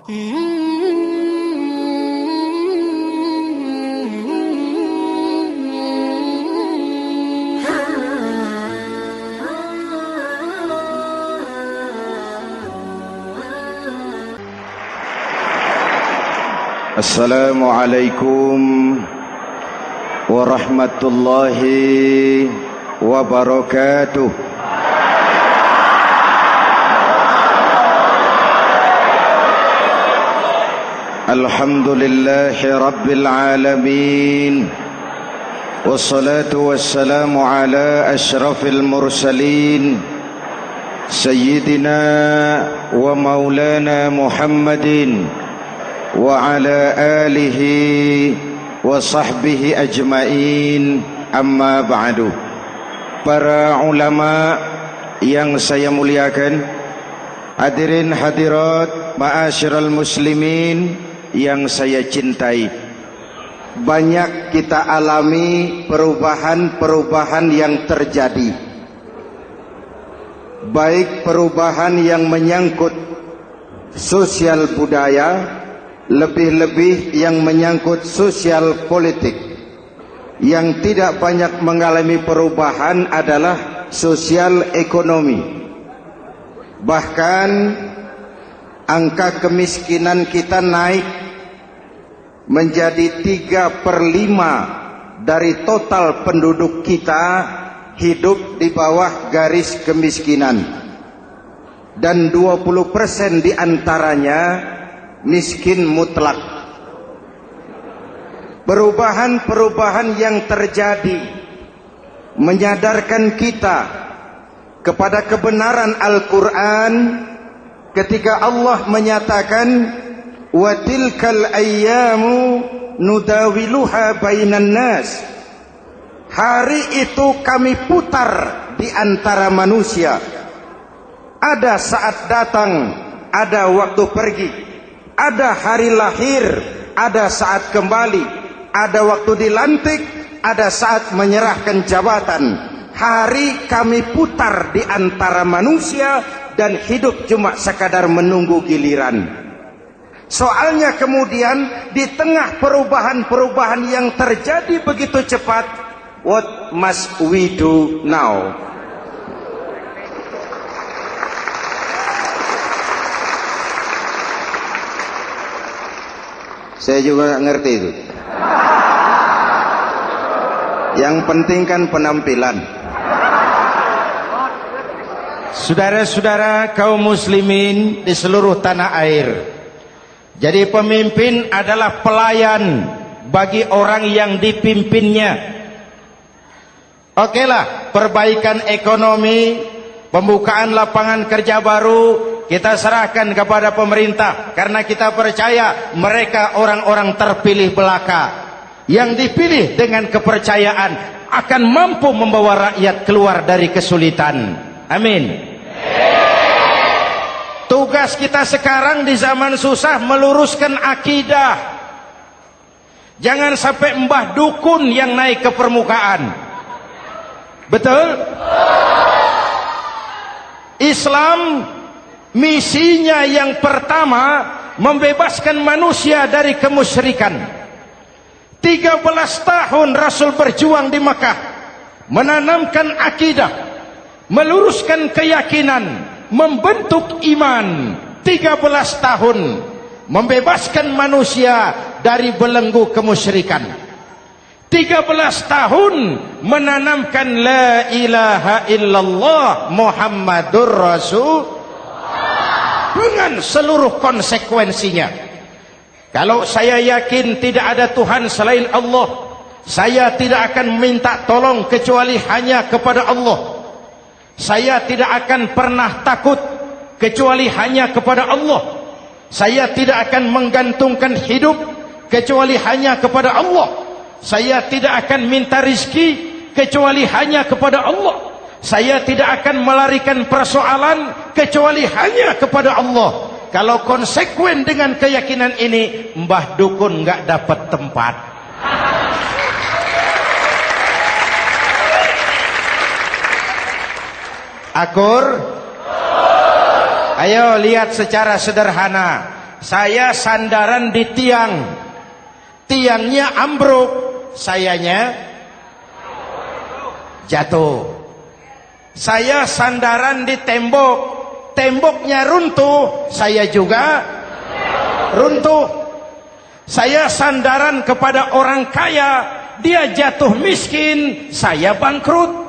Assalamualaikum warahmatullahi wabarakatuh. Alhamdulillahi rabbil alamin. Wassalatu wassalamu ala ashrafil mursalin Sayyidina wa maulana Muhammadin wa ala alihi wa sahbihi ajmain, amma ba'du. Para ulama yang saya muliakan, hadirin hadirat ma'asyiral muslimin yang saya cintai, banyak kita alami perubahan-perubahan yang terjadi, baik perubahan yang menyangkut sosial budaya, lebih-lebih yang menyangkut sosial politik. Yang tidak banyak mengalami perubahan adalah sosial ekonomi. Bahkan angka kemiskinan kita naik menjadi 3/5 dari total penduduk kita hidup di bawah garis kemiskinan, dan 20% diantaranya miskin mutlak. Perubahan-perubahan yang terjadi menyadarkan kita kepada kebenaran Al-Quran ketika Allah menyatakan wa tilkal ayyamu nudawiluha bainan nas. Hari itu kami putar di antara manusia. Ada saat datang, ada waktu pergi. Ada hari lahir, ada saat kembali, ada waktu dilantik, ada saat menyerahkan jabatan. Hari kami putar di antara manusia dan hidup cuma sekadar menunggu giliran. Soalnya kemudian di tengah perubahan-perubahan yang terjadi begitu cepat, what must we do now? Saya juga nggak ngerti itu. Yang penting kan penampilan. Saudara-saudara kaum muslimin di seluruh tanah air, jadi pemimpin adalah pelayan bagi orang yang dipimpinnya. Okelah, perbaikan ekonomi, pembukaan lapangan kerja baru kita serahkan kepada pemerintah, karena kita percaya mereka orang-orang terpilih belaka yang dipilih dengan kepercayaan akan mampu membawa rakyat keluar dari kesulitan. Amin. Tugas kita sekarang di zaman susah meluruskan akidah. Jangan sampai mbah dukun yang naik ke permukaan. Betul? Islam misinya yang pertama membebaskan manusia dari kemusyrikan. 13 tahun Rasul berjuang di Makkah, menanamkan akidah, meluruskan keyakinan, membentuk iman. 13 tahun membebaskan manusia dari belenggu kemusyrikan. 13 tahun menanamkan la ilaha illallah Muhammadur Rasul dengan seluruh konsekuensinya. Kalau saya yakin tidak ada Tuhan selain Allah, saya tidak akan minta tolong kecuali hanya kepada Allah. Saya tidak akan pernah takut kecuali hanya kepada Allah. Saya tidak akan menggantungkan hidup kecuali hanya kepada Allah. Saya tidak akan minta rizki kecuali hanya kepada Allah. Saya tidak akan melarikan persoalan kecuali hanya kepada Allah. Kalau konsekuen dengan keyakinan ini, Mbah Dukun nggak dapat tempat. Akur? Ayo lihat secara sederhana. saya sandaran di tiang, tiangnya ambruk, sayanya jatuh. Saya sandaran di tembok, temboknya runtuh, saya juga runtuh. Saya sandaran kepada orang kaya, dia jatuh miskin, saya bangkrut.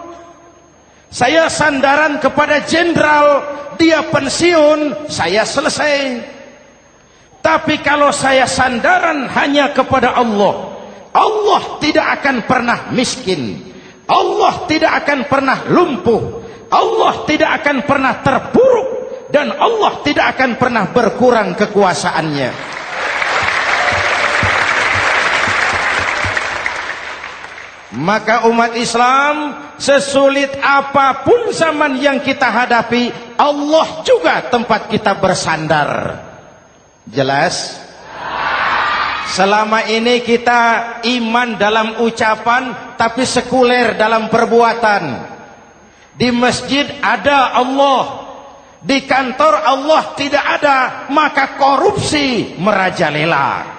Saya sandaran kepada jenderal, dia pensiun, saya selesai. Tapi kalau saya sandaran hanya kepada Allah, Allah tidak akan pernah miskin, Allah tidak akan pernah lumpuh, Allah tidak akan pernah terpuruk, dan Allah tidak akan pernah berkurang kekuasaannya. Maka umat Islam, sesulit apapun zaman yang kita hadapi, Allah juga tempat kita bersandar. Jelas? Selama ini kita iman dalam ucapan, tapi sekuler dalam perbuatan. Di masjid ada Allah, di kantor Allah tidak ada, maka korupsi merajalela.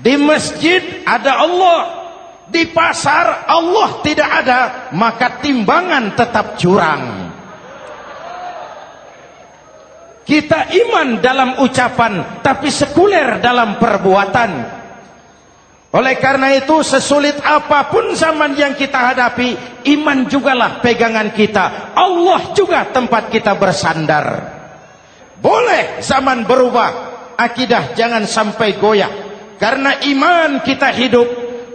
Di masjid ada Allah, di pasar Allah tidak ada, maka timbangan tetap curang. Kita iman dalam ucapan, tapi sekuler dalam perbuatan. Oleh karena itu, sesulit apapun zaman yang kita hadapi, iman jugalah pegangan kita, Allah juga tempat kita bersandar. Boleh zaman berubah, akidah jangan sampai goyah. Karena iman kita hidup,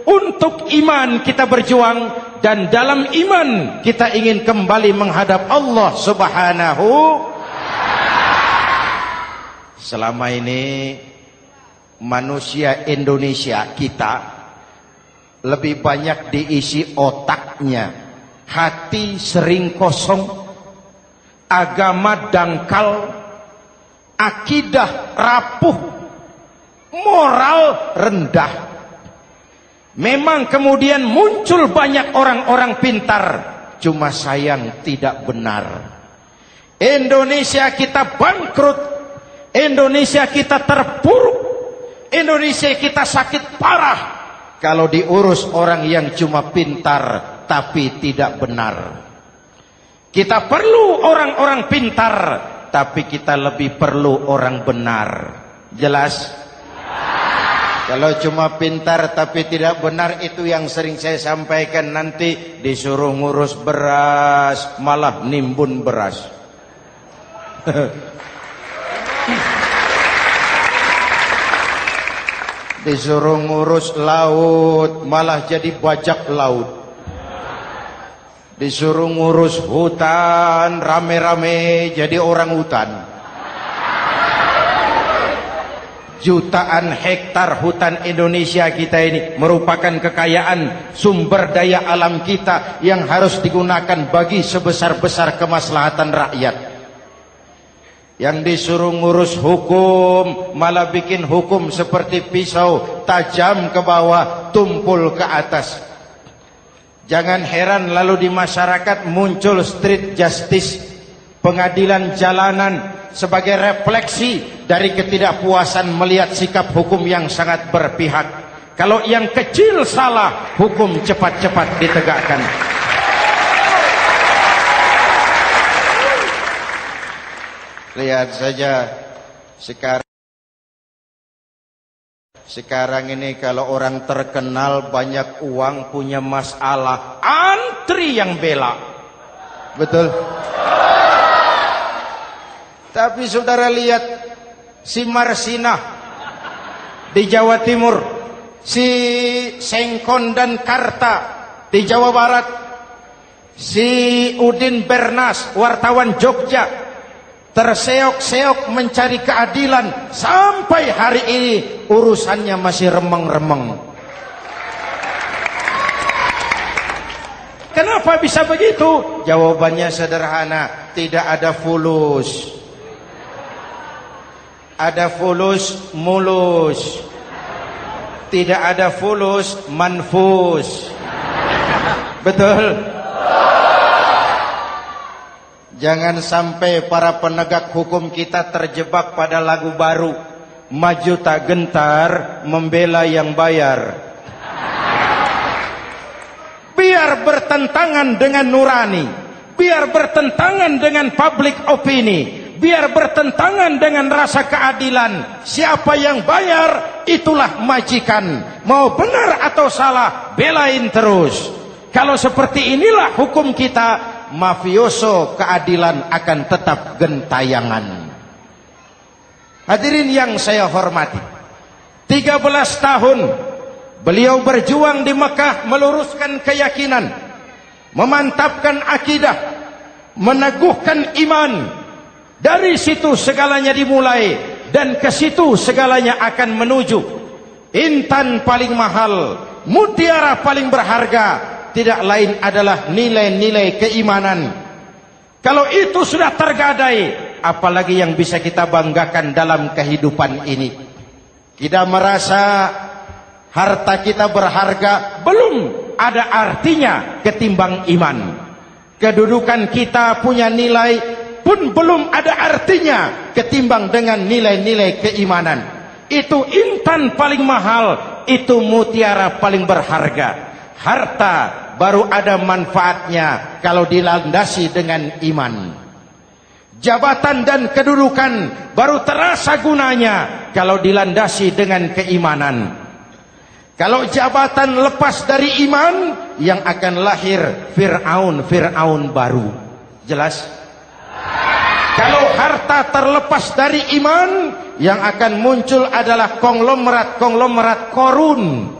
untuk iman kita berjuang, dan dalam iman kita ingin kembali menghadap Allah Subhanahu. Selama ini manusia Indonesia kita lebih banyak diisi otaknya, hati sering kosong, agama dangkal, akidah rapuh, moral rendah. Memang kemudian muncul banyak orang-orang pintar, cuma sayang tidak benar. Indonesia kita bangkrut, Indonesia kita terpuruk, Indonesia kita sakit parah kalau diurus orang yang cuma pintar tapi tidak benar. Kita perlu orang-orang pintar, tapi kita lebih perlu orang benar. Jelas? Kalau cuma pintar tapi tidak benar, itu yang sering saya sampaikan, nanti disuruh ngurus beras malah nimbun beras. Disuruh ngurus laut malah jadi bajak laut. Disuruh ngurus hutan rame-rame jadi orang hutan. Jutaan hektar hutan Indonesia kita ini merupakan kekayaan sumber daya alam kita yang harus digunakan bagi sebesar-besar kemaslahatan rakyat. Yang disuruh ngurus hukum malah bikin hukum seperti pisau, tajam ke bawah, tumpul ke atas. Jangan heran lalu di masyarakat muncul street justice, pengadilan jalanan, sebagai refleksi dari ketidakpuasan melihat sikap hukum yang sangat berpihak. Kalau yang kecil salah, hukum cepat-cepat ditegakkan. Lihat saja sekarang ini kalau orang terkenal, banyak uang, punya masalah, antri yang bela. Betul? Tapi saudara lihat si Marsinah di Jawa Timur, si Sengkon dan Karta di Jawa Barat, si Udin Bernas wartawan Jogja, terseok-seok mencari keadilan, sampai hari ini urusannya masih remeng-remeng. Kenapa bisa begitu? Jawabannya sederhana, tidak ada fulus. Ada fulus mulus, tidak ada fulus manfus. Betul? Jangan sampai para penegak hukum kita terjebak pada lagu baru, maju tak gentar, membela yang bayar. Biar bertentangan dengan nurani, biar bertentangan dengan public opini, biar bertentangan dengan rasa keadilan. Siapa yang bayar, itulah majikan. Mau benar atau salah, belain terus. Kalau seperti inilah hukum kita, mafioso keadilan akan tetap gentayangan. Hadirin yang saya hormati, 13 tahun beliau berjuang di Mekah, meluruskan keyakinan, memantapkan akidah, meneguhkan iman. Dari situ segalanya dimulai, dan ke situ segalanya akan menuju. Intan paling mahal, mutiara paling berharga, tidak lain adalah nilai-nilai keimanan. Kalau itu sudah tergadai, apalagi yang bisa kita banggakan dalam kehidupan ini? Kita merasa harta kita berharga, belum ada artinya ketimbang iman. Kedudukan kita punya nilai pun belum ada artinya ketimbang dengan nilai-nilai keimanan. Itu intan paling mahal, itu mutiara paling berharga. Harta baru ada manfaatnya kalau dilandasi dengan iman. Jabatan dan kedudukan baru terasa gunanya kalau dilandasi dengan keimanan. Kalau jabatan lepas dari iman, yang akan lahir Fir'aun baru. Jelas? Kalau harta terlepas dari iman, yang akan muncul adalah konglomerat korun.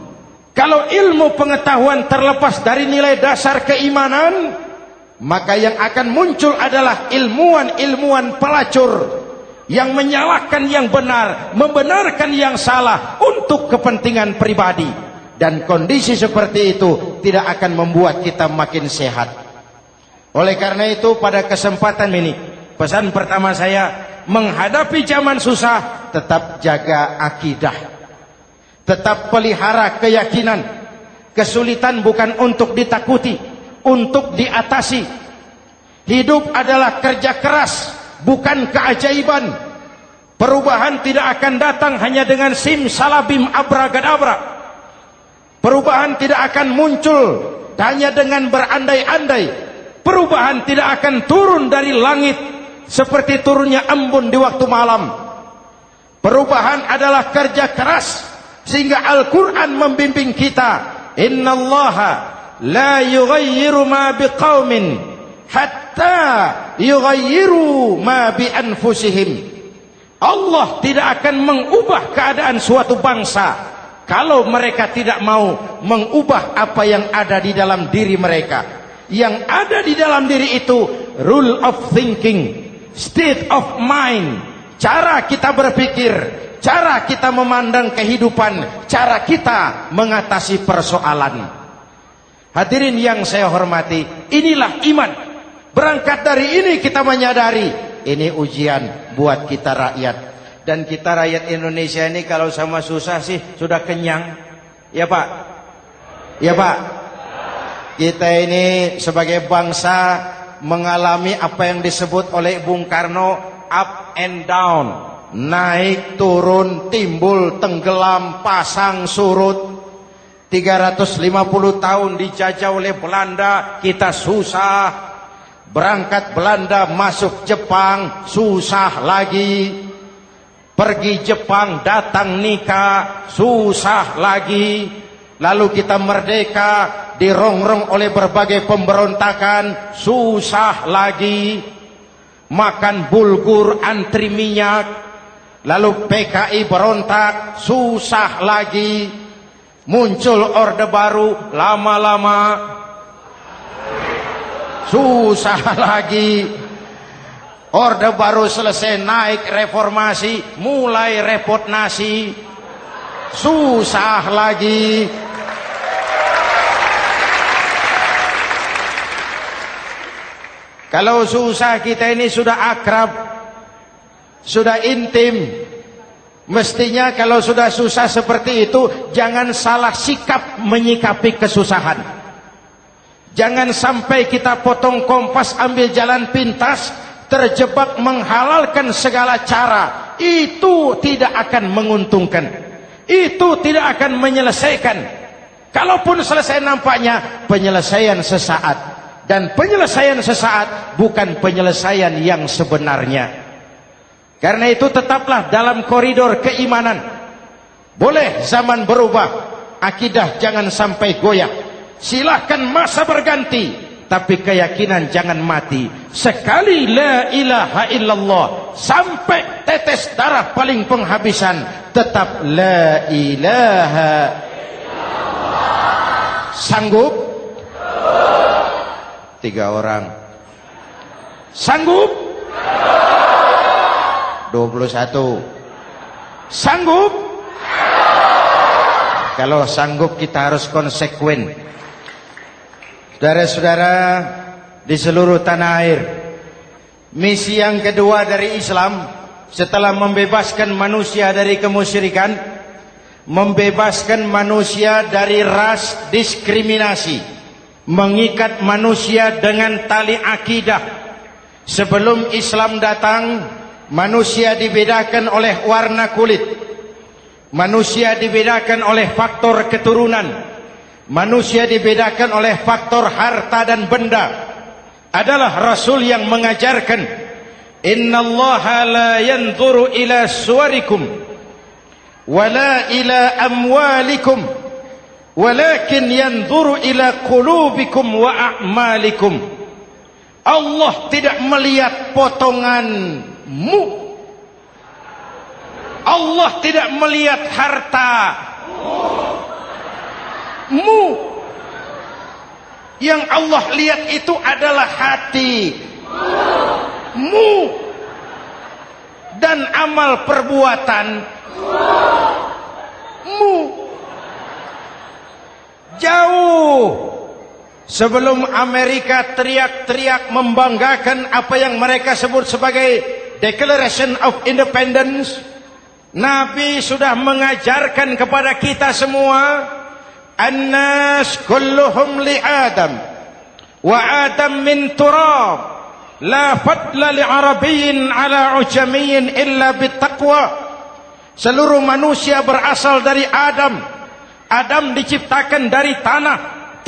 Kalau ilmu pengetahuan terlepas dari nilai dasar keimanan, maka yang akan muncul adalah ilmuwan pelacur yang menyalahkan yang benar, membenarkan yang salah untuk kepentingan pribadi. Dan kondisi seperti itu tidak akan membuat kita makin sehat. Oleh karena itu, pada kesempatan ini, pesan pertama saya, menghadapi zaman susah, tetap jaga akidah. Tetap pelihara keyakinan. Kesulitan bukan untuk ditakuti, untuk diatasi. Hidup adalah kerja keras, bukan keajaiban. Perubahan tidak akan datang hanya dengan simsalabim abragadabra. Perubahan tidak akan muncul hanya dengan berandai-andai. Perubahan tidak akan turun dari langit seperti turunnya embun di waktu malam. Perubahan adalah kerja keras. Sehingga Al-Quran membimbing kita, innallaha la yughayyiru ma biqaumin hatta yughayyiru ma bi anfusihim. Allah tidak akan mengubah keadaan suatu bangsa kalau mereka tidak mau mengubah apa yang ada di dalam diri mereka. Yang ada di dalam diri itu rule of thinking, state of mind, cara kita berpikir, cara kita memandang kehidupan, cara kita mengatasi persoalan. Hadirin yang saya hormati, inilah iman. Berangkat dari ini kita menyadari, ini ujian buat kita rakyat. Dan kita rakyat Indonesia ini kalau sama susah sih sudah kenyang. Ya Pak? Ya Pak? Kita ini sebagai bangsa mengalami apa yang disebut oleh Bung Karno up and down. Naik, turun, timbul, tenggelam, pasang, surut. 350 tahun dijajah oleh Belanda, kita susah. Berangkat Belanda, masuk Jepang, susah lagi. Pergi Jepang, datang nikah, susah lagi. Lalu kita merdeka, dirongrong oleh berbagai pemberontakan, susah lagi. Makan bulgur, antri minyak. Lalu PKI berontak, susah lagi. Muncul orde baru, lama-lama susah lagi. Orde baru selesai, naik reformasi, mulai repot nasi, susah lagi. Kalau susah kita ini sudah akrab, sudah intim. Mestinya kalau sudah susah seperti itu, jangan salah sikap menyikapi kesusahan. Jangan sampai kita potong kompas, ambil jalan pintas, terjebak menghalalkan segala cara. Itu tidak akan menguntungkan, itu tidak akan menyelesaikan. Kalaupun selesai, nampaknya penyelesaian sesaat, dan penyelesaian sesaat bukan penyelesaian yang sebenarnya. Karena itu tetaplah dalam koridor keimanan. Boleh zaman berubah, akidah jangan sampai goyah. Silahkan masa berganti, tapi keyakinan jangan mati. Sekali la ilaha illallah, sampai tetes darah paling penghabisan, tetap la ilaha illallah. Sanggup? 3 orang. Sanggup? 21. Sanggup? Kalau sanggup kita harus konsekuen. Saudara-saudara di seluruh tanah air, misi yang kedua dari Islam setelah membebaskan manusia dari kemusyrikan, membebaskan manusia dari ras diskriminasi, mengikat manusia dengan tali akidah. Sebelum Islam datang, manusia dibedakan oleh warna kulit, manusia dibedakan oleh faktor keturunan, manusia dibedakan oleh faktor harta dan benda. Adalah Rasul yang mengajarkan, innallaha la yanzuru ila suwarikum wala ila amwalikum walakin yanzuru ila qulubikum wa a'malikum. Allah tidak melihat potonganmu, Allah tidak melihat hartamu. Yang Allah lihat itu adalah hatimu dan amal perbuatanmu. Jauh sebelum Amerika teriak-teriak membanggakan apa yang mereka sebut sebagai Declaration of Independence, Nabi sudah mengajarkan kepada kita semua, An-nas kulluhum li Adam wa Adam min turab, la fadla li Arabiyyin ala ujamiyyin illa bittaqwa. Seluruh manusia berasal dari Adam. Adam diciptakan dari tanah.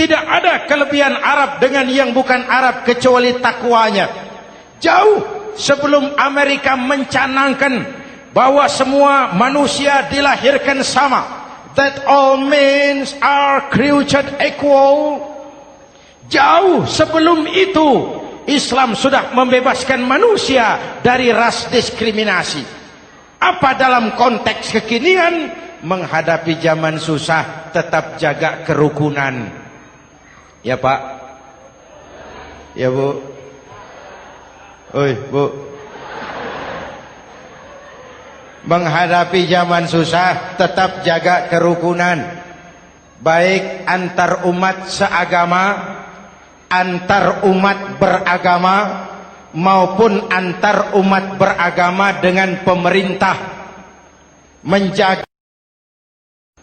Tidak ada kelebihan Arab dengan yang bukan Arab kecuali takwanya. Jauh sebelum Amerika mencanangkan bahwa semua manusia dilahirkan sama, that all men are created equal. Jauh sebelum itu Islam sudah membebaskan manusia dari ras diskriminasi. Apa dalam konteks kekinian menghadapi zaman susah tetap jaga kerukunan? Ya Pak, ya Bu, oi Bu, menghadapi zaman susah tetap jaga kerukunan, baik antar umat seagama, antar umat beragama, maupun antar umat beragama dengan pemerintah.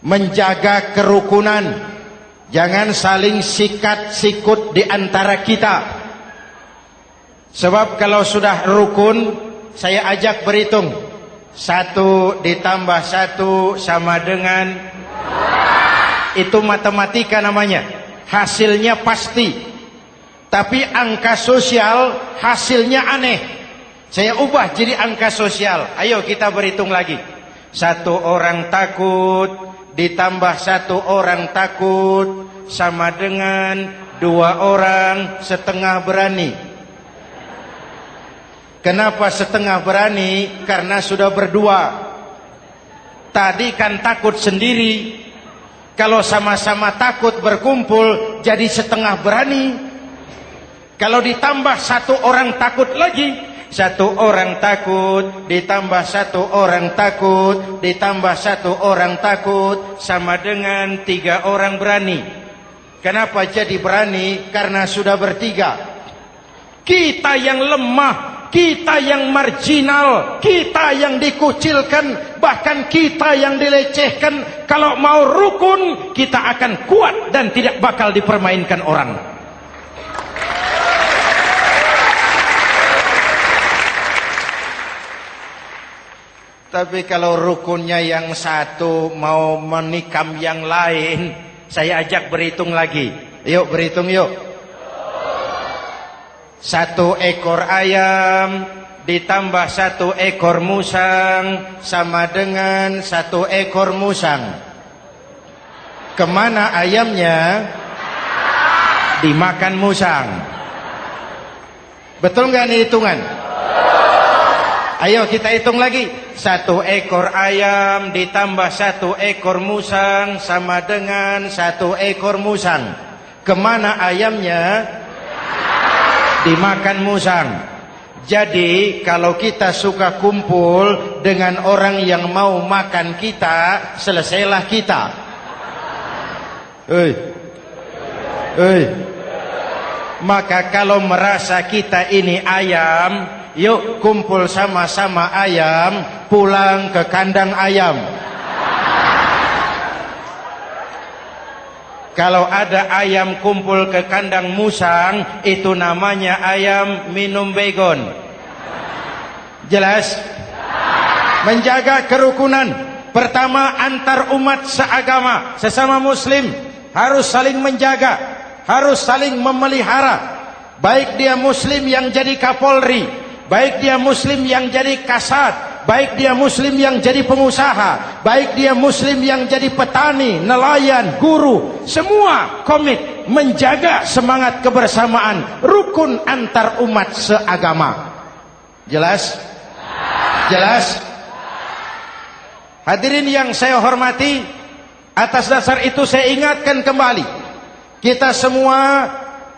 Menjaga kerukunan, jangan saling sikat sikut di antara kita. Sebab kalau sudah rukun, saya ajak berhitung, 1 ditambah 1 sama dengan, itu matematika namanya, hasilnya pasti. Tapi angka sosial hasilnya aneh. Saya ubah jadi angka sosial. Ayo kita berhitung lagi. 1 orang takut ditambah 1 orang takut sama dengan 2 orang setengah berani. Kenapa setengah berani? Karena sudah berdua. Tadi kan takut sendiri. Kalau sama-sama takut berkumpul jadi setengah berani. Kalau ditambah 1 orang takut lagi, 1 orang takut ditambah 1 orang takut ditambah 1 orang takut sama dengan 3 orang berani. Kenapa jadi berani? Karena sudah bertiga. Kita yang lemah, kita yang marginal, kita yang dikucilkan, bahkan kita yang dilecehkan, kalau mau rukun kita akan kuat dan tidak bakal dipermainkan orang. Tapi kalau rukunnya yang satu mau menikam yang lain, saya ajak berhitung lagi. Yuk berhitung yuk. 1 ekor ayam ditambah 1 ekor musang sama dengan 1 ekor musang. Kemana ayamnya? Dimakan musang. Betul nggak nih hitungan? Ayo kita hitung lagi. 1 ekor ayam ditambah 1 ekor musang sama dengan 1 ekor musang. Kemana ayamnya? Dimakan musang. Jadi kalau kita suka kumpul dengan orang yang mau makan kita, selesailah kita. Maka kalau merasa kita ini ayam, yuk kumpul sama-sama ayam, pulang ke kandang ayam. Kalau ada ayam kumpul ke kandang musang, itu namanya ayam minum baygon. Jelas? Menjaga kerukunan. Pertama, antar umat seagama, sesama muslim harus saling menjaga, harus saling memelihara. Baik dia muslim yang jadi kapolri, baik dia muslim yang jadi kasat, baik dia muslim yang jadi pengusaha, baik dia muslim yang jadi petani, nelayan, guru, semua komit menjaga semangat kebersamaan, rukun antar umat seagama. Jelas? Jelas? Hadirin yang saya hormati, atas dasar itu saya ingatkan kembali, kita semua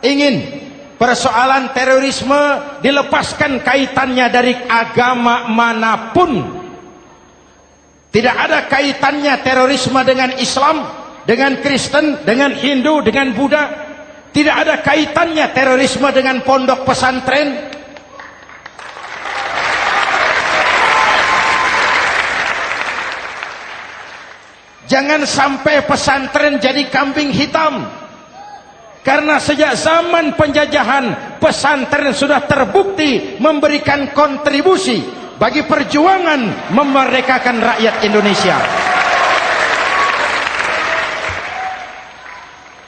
ingin persoalan terorisme dilepaskan kaitannya dari agama manapun. Tidak ada kaitannya terorisme dengan Islam, dengan Kristen, dengan Hindu, dengan Buddha. Tidak ada kaitannya terorisme dengan pondok pesantren. Jangan sampai pesantren jadi kambing hitam. Karena sejak zaman penjajahan, pesantren sudah terbukti memberikan kontribusi bagi perjuangan memerdekakan rakyat Indonesia.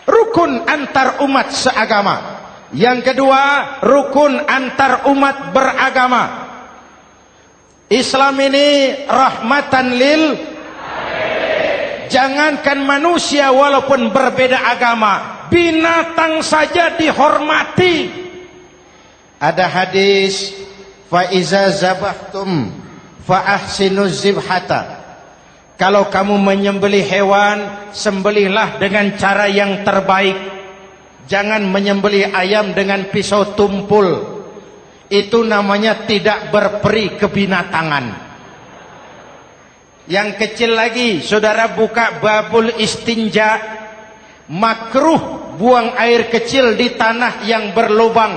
Rukun antar umat seagama. Yang kedua, rukun antar umat beragama. Islam ini rahmatan lil jangankan manusia walaupun berbeda agama, binatang saja dihormati. Ada hadis, fa iza zabahtum fa ahsinuz zibhata. Kalau kamu menyembelih hewan, sembelihlah dengan cara yang terbaik. Jangan menyembelih ayam dengan pisau tumpul. Itu namanya tidak berperi kebinatangan. Yang kecil lagi, saudara buka babul istinja, makruh buang air kecil di tanah yang berlubang.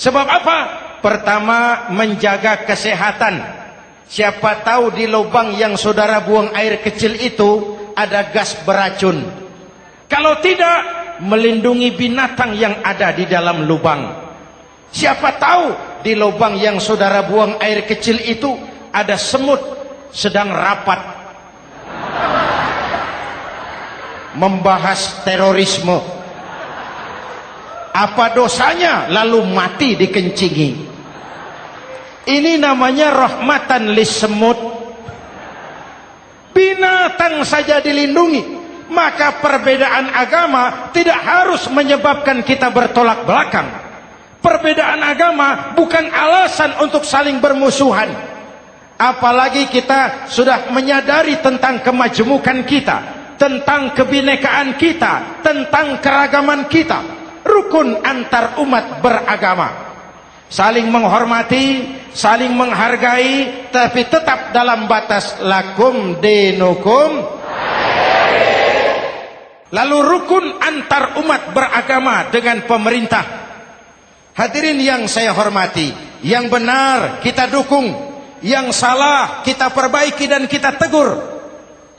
Sebab apa? Pertama, menjaga kesehatan. Siapa tahu di lubang yang saudara buang air kecil itu ada gas beracun. Kalau tidak, melindungi binatang yang ada di dalam lubang. Siapa tahu di lubang yang saudara buang air kecil itu ada semut sedang rapat membahas terorisme. Apa dosanya lalu mati dikencingi? Ini namanya rahmatan lis semut. Binatang saja dilindungi. Maka perbedaan agama tidak harus menyebabkan kita bertolak belakang. Perbedaan agama bukan alasan untuk saling bermusuhan. Apalagi kita sudah menyadari tentang kemajemukan kita, tentang kebinekaan kita, tentang keragaman kita. Rukun antar umat beragama. Saling menghormati, saling menghargai, tapi tetap dalam batas lakum dinukum. Lalu rukun antar umat beragama dengan pemerintah. Hadirin yang saya hormati, yang benar kita dukung, yang salah kita perbaiki dan kita tegur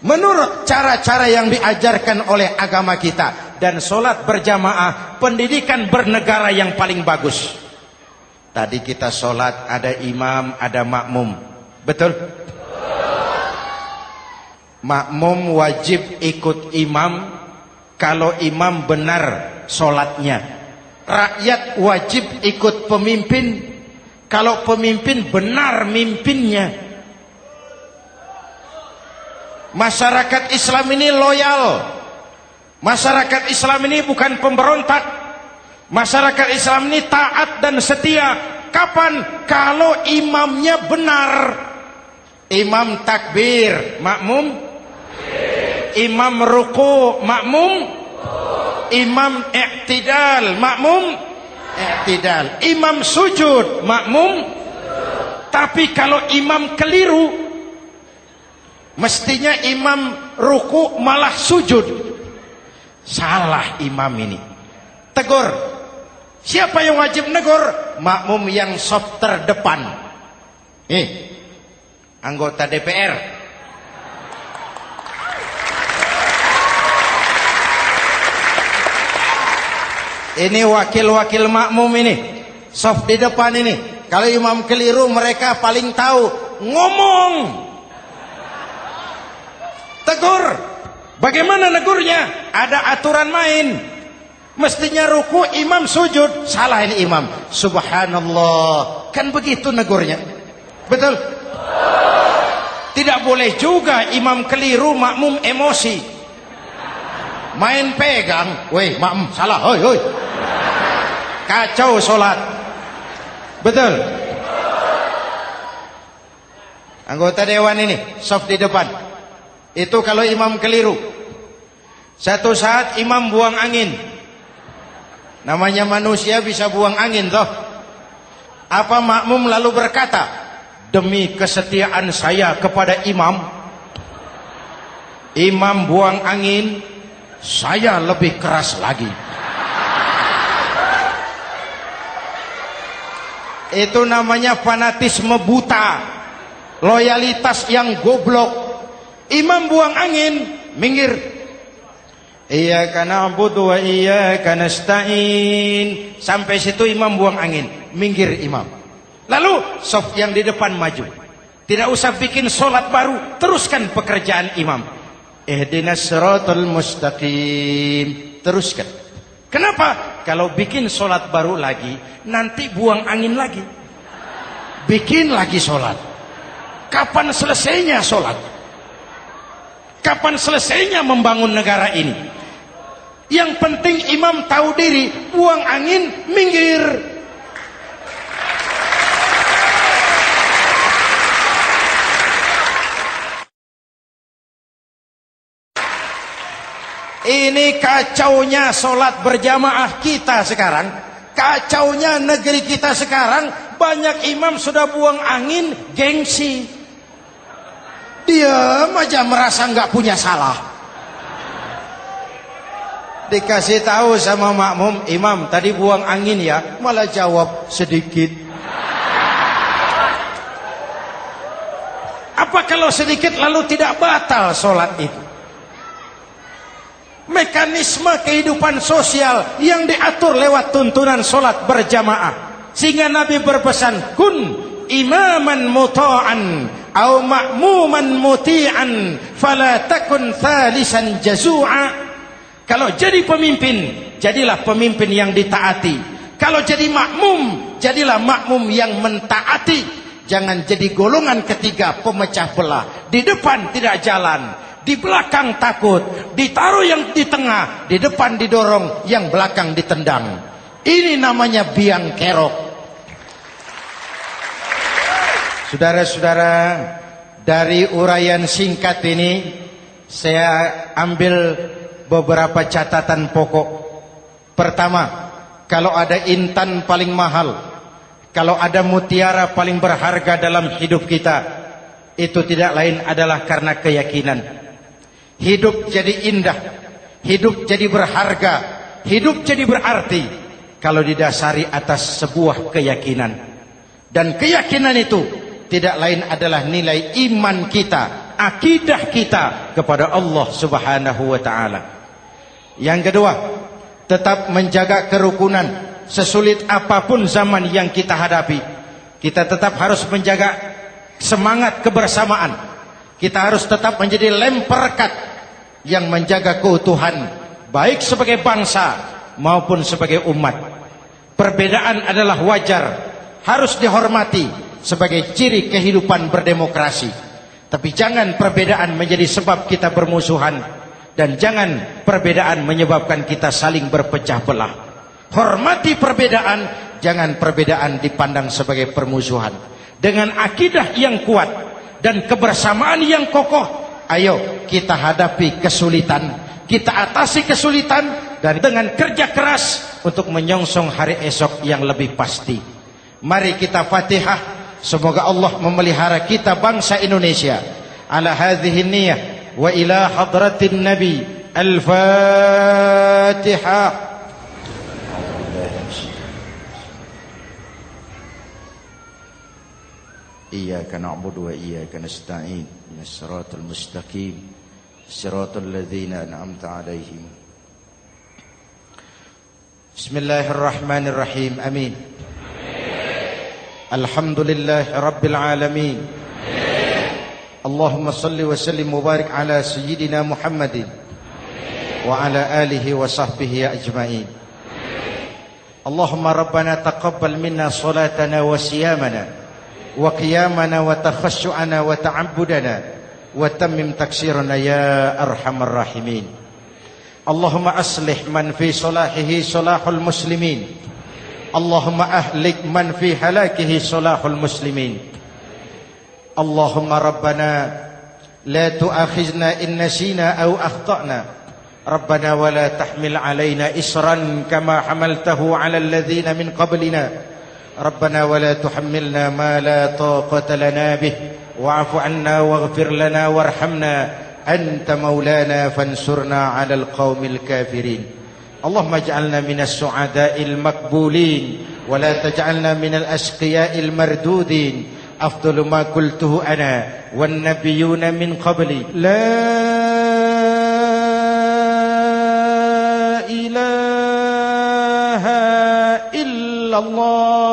menurut cara-cara yang diajarkan oleh agama kita. Dan sholat berjamaah, pendidikan bernegara yang paling bagus. Tadi kita sholat ada imam, ada makmum, betul? makmum wajib ikut imam kalau imam benar sholatnya. Rakyat wajib ikut pemimpin kalau pemimpin benar mimpinnya. Masyarakat Islam ini loyal. Masyarakat Islam ini bukan pemberontak. Masyarakat Islam ini taat dan setia. Kapan? Kalau imamnya benar. Imam takbir, makmum. Imam ruku, makmum. Imam i'tidal, makmum. I'tidal. Imam sujud, makmum. Tapi kalau imam keliru, mestinya imam ruku malah sujud. Salah imam ini. Tegur. Siapa yang wajib negur? Makmum yang saf terdepan. Anggota DPR. Ini wakil-wakil makmum ini, saf di depan ini. Kalau imam keliru mereka paling tahu. Ngomong. Tegur. Bagaimana negurnya? Ada aturan main. Mestinya ruku, imam sujud. Salah ini imam. Subhanallah. Kan begitu negurnya. Betul? Tidak boleh juga imam keliru, makmum emosi. Main pegang. Weh, makmum salah. Hoi, hoi. Kacau sholat. Betul? Anggota dewan ini, saf di depan. Itu kalau imam keliru. Satu saat imam buang angin. Namanya manusia bisa buang angin toh. Apa makmum lalu berkata, demi kesetiaan saya kepada imam, imam buang angin, saya lebih keras lagi. Itu namanya fanatisme buta, loyalitas yang goblok. Imam buang angin, minggir. Iyyaka na'budu wa iyyaka nasta'in. Sampai situ imam buang angin, minggir imam. Lalu saf yang di depan maju. Tidak usah bikin sholat baru, teruskan pekerjaan imam. Ihdinas siratal mustaqim. Teruskan. Kenapa? Kalau bikin sholat baru lagi, nanti buang angin lagi. Bikin lagi sholat. Kapan selesainya sholat? Kapan selesainya membangun negara ini? Yang penting imam tahu diri, buang angin, minggir. Ini kacaunya sholat berjamaah kita sekarang. Kacaunya negeri kita sekarang. Banyak imam sudah buang angin, gengsi. Diam aja merasa nggak punya salah. Dikasih tahu sama makmum, imam tadi buang angin ya, malah jawab sedikit. Apa kalau sedikit lalu tidak batal sholat itu? Mekanisme kehidupan sosial yang diatur lewat tuntunan sholat berjamaah. Sehingga Nabi berpesan, kun imaman muta'an au ma'muman muti'an fala takun thalisan jazu'a. Kalau jadi pemimpin, jadilah pemimpin yang ditaati. Kalau jadi makmum, jadilah makmum yang mentaati. Jangan jadi golongan ketiga pemecah belah. Di depan tidak jalan, di belakang takut, ditaruh yang di tengah, di depan didorong, yang belakang ditendang. Ini namanya biang kerok. Saudara-saudara, dari uraian singkat ini saya ambil beberapa catatan pokok. Pertama, kalau ada intan paling mahal, kalau ada mutiara paling berharga dalam hidup kita, itu tidak lain adalah karena keyakinan. Hidup jadi indah, hidup jadi berharga, hidup jadi berarti kalau didasari atas sebuah keyakinan. Dan keyakinan itu tidak lain adalah nilai iman kita, akidah kita kepada Allah Subhanahu wa ta'ala. Yang kedua, tetap menjaga kerukunan. Sesulit apapun zaman yang kita hadapi, kita tetap harus menjaga semangat kebersamaan. Kita harus tetap menjadi lem perekat yang menjaga keutuhan baik sebagai bangsa maupun sebagai umat. Perbedaan adalah wajar, harus dihormati sebagai ciri kehidupan berdemokrasi. Tapi jangan perbedaan menjadi sebab kita bermusuhan, dan jangan perbedaan menyebabkan kita saling berpecah belah. Hormati perbedaan, jangan perbedaan dipandang sebagai permusuhan. Dengan akidah yang kuat dan kebersamaan yang kokoh, ayo kita hadapi kesulitan, kita atasi kesulitan, dan dengan kerja keras untuk menyongsong hari esok yang lebih pasti. Mari kita Fatihah. Semoga Allah memelihara kita bangsa Indonesia. Ala hadhihi niyyah wa ila hadratin Nabi. Al-Fatihah. Iyyaka na'budu wa iyyaka nasta'in. Ihdinas siratal mustaqim. Siratal ladzina an'amta 'alaihim. Bismillahirrahmanirrahim. Amin. Alhamdulillah Rabbil Alamin. Allahumma salli wa sallim mubarak ala Sayyidina Muhammadin wa ala alihi wa sahbihi ajma'in. Allahumma Rabbana taqabbal minna salatana wa siyamana wa qiyamana wa takhashu'ana wa ta'abbudana wa tammim taksirana ya arhamar rahimin. Allahumma aslih man fi salahihi salahul muslimin. Allahumma ahlik man fi halakihi salahul muslimin. Allahumma Rabbana la tu'akhizna in nasina aw akhtana. Rabbana wa la tahmil alaina isran kama hamaltahu ala alladhina min qablina. Rabbana wa la tuhammilna ma la taqata lana bih wa'fu 'anna waghfir lana warhamna anta maulana fansurna 'alal qaumil kafirin. اللهم اجعلنا من السعداء المقبولين ولا تجعلنا من الأشقياء المردودين. أفضل ما قلته أنا والنبيون من قبلي لا إله إلا الله.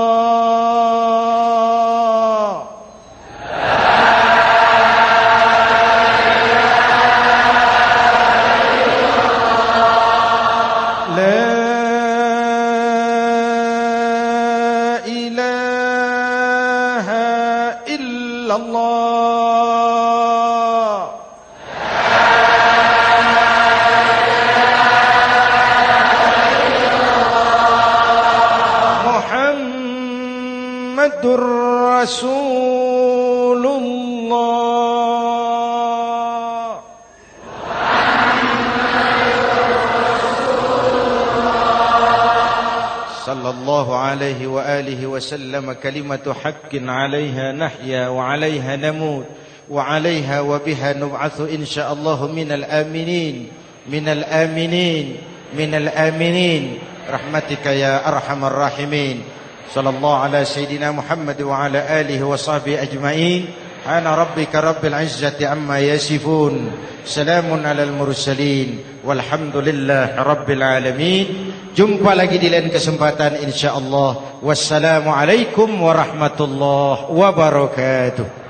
Rasulullah. Sallallahu alaihi wa alihi wa sallam. Kalimatu haqqin 'alaiha nahya wa 'alaiha namut wa 'alaiha wa biha nub'atsu insyaallah minal aminin minal aminin minal aminin rahmatika ya arhamar rahimin. Sallallahu ala Sayyidina Muhammad wa ala alihi wa sahbihi ajma'in. Ana rabbika rabbil izzati amma yasifun. Salamun alal mursalin. Walhamdulillah rabbil alamin. Jumpa lagi di lain kesempatan insyaallah. Wassalamualaikum warahmatullahi wabarakatuh.